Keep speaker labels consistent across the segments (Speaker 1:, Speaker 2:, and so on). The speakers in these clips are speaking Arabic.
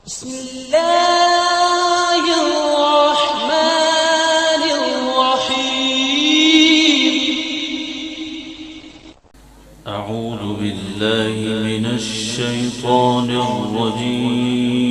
Speaker 1: بسم الله الرحمن الرحيم.
Speaker 2: أعوذ بالله من الشيطان الرجيم.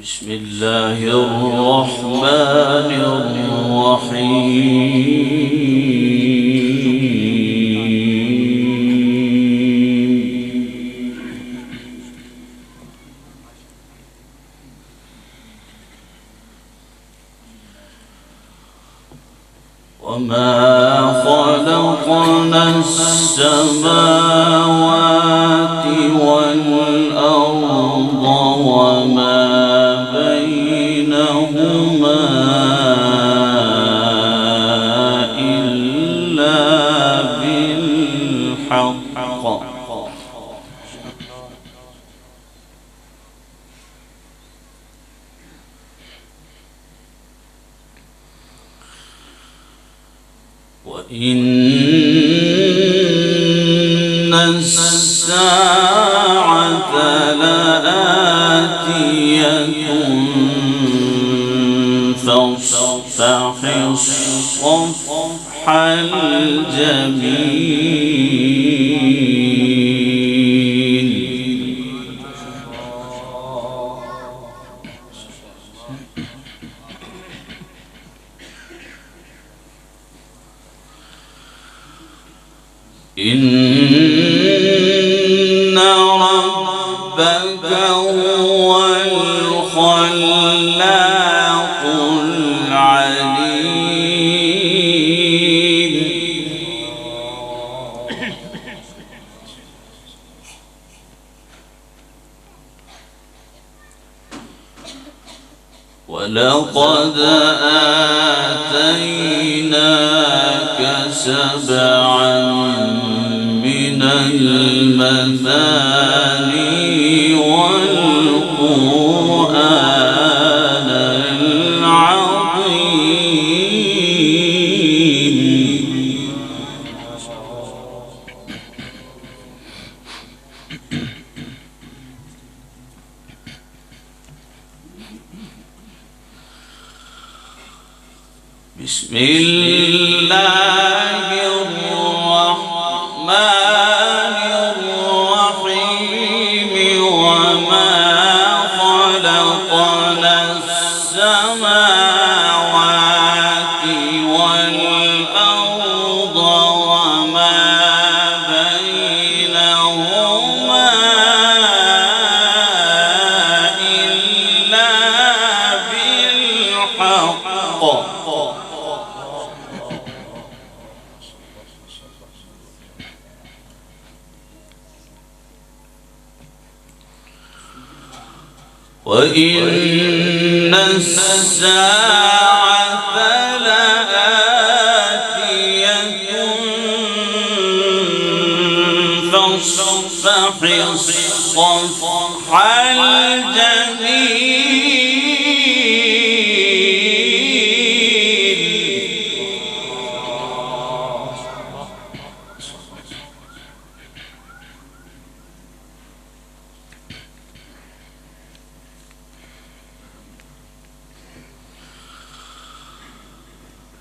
Speaker 2: بسم الله الرحمن الرحيم. وما خلقنا السماوات والأرض وما بينهما إلا بالحق وإن الساعة لآتية فاصفح الصفح الجميل. إن ربك هو الخلاق العليم. ولقد آتيناك سبعا من المثاني والقرآن العظيم. بسم الله الرحمن الرحيم. وما خلقنا السماوات والأرض وما بينهما إلا بالحق وإن الساعة لآتية فاصفح الصفح الجميل.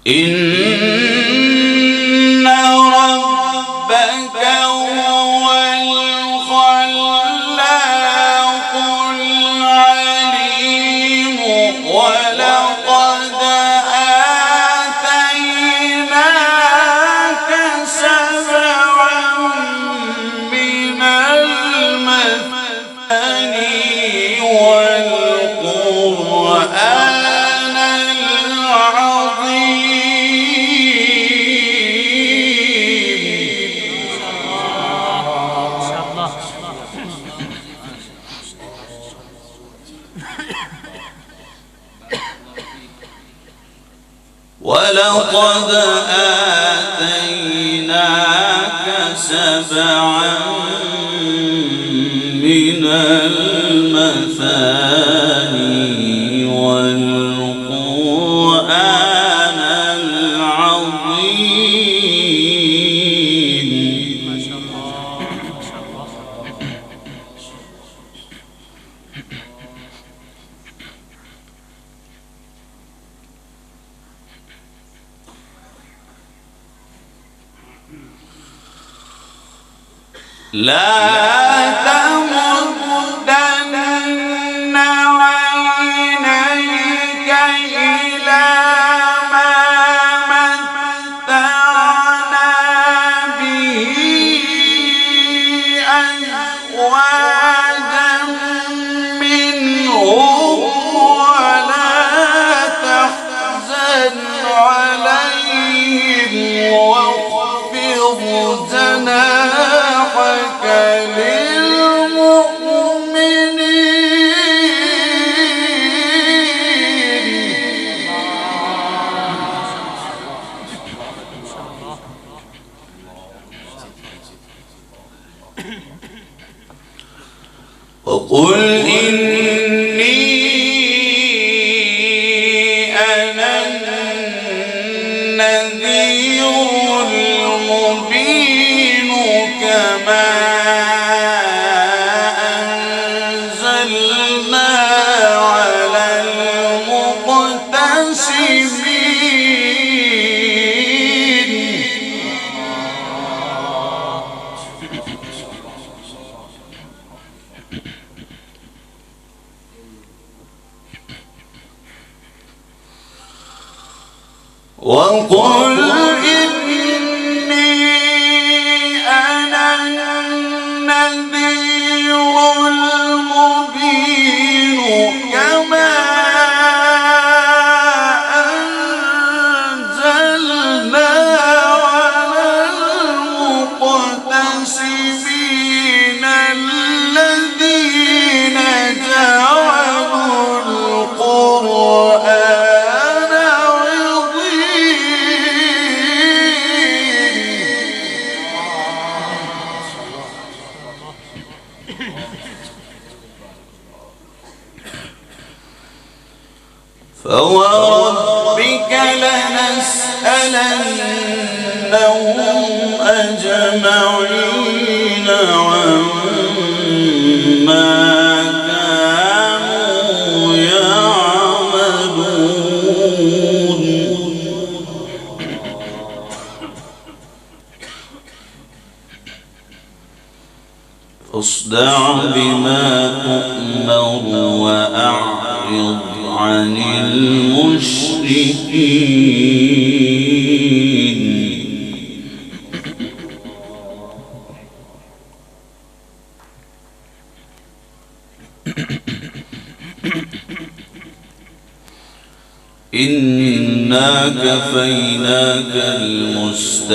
Speaker 2: إن ربك هو الخلاق العليم. ولقد آتيناك سبعا من المثاني والقرآن العظيم. ولقد آتيناك سبعا من المثاني والقرآن العظيم. لا تمدن عينيك إلى ما متعنا به أزواجا منهم ولا تحزن عليهم واخفض جناحك وقل إني أنا النذير المبين كما أنزلنا على المقتسمين وقل إني أنا النذير المبين كما أنزلنا على المقتسمين الذين جعلوا القرآن فوربك لنسألنهم أجمعين عما كانوا يعملون فاصدع بما تؤمر وأعرض عن المشركين إنا كفيناك المستهزئين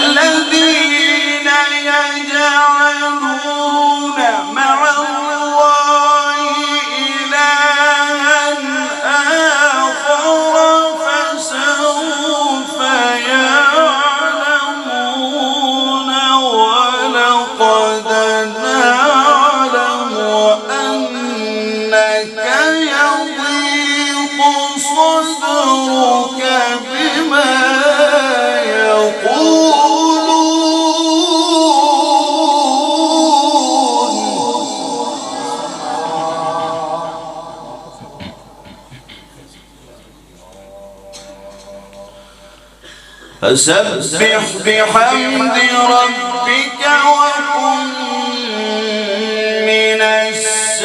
Speaker 2: الذين يجعلون مع الله إلها آخر فسوف يعلمون ولقد نعلم أنك يضيق صدرك بما فسبح بحمد ربك وكن من الساجدين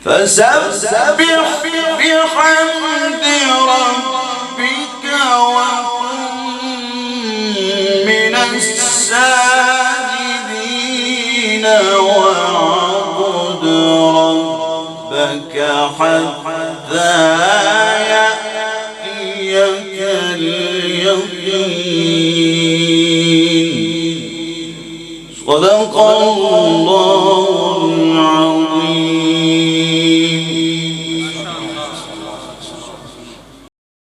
Speaker 2: فسبح بحمد ربك وكن من الساجدين واعبد ربك حتى يأتيك اليقين صدق الله العظيم.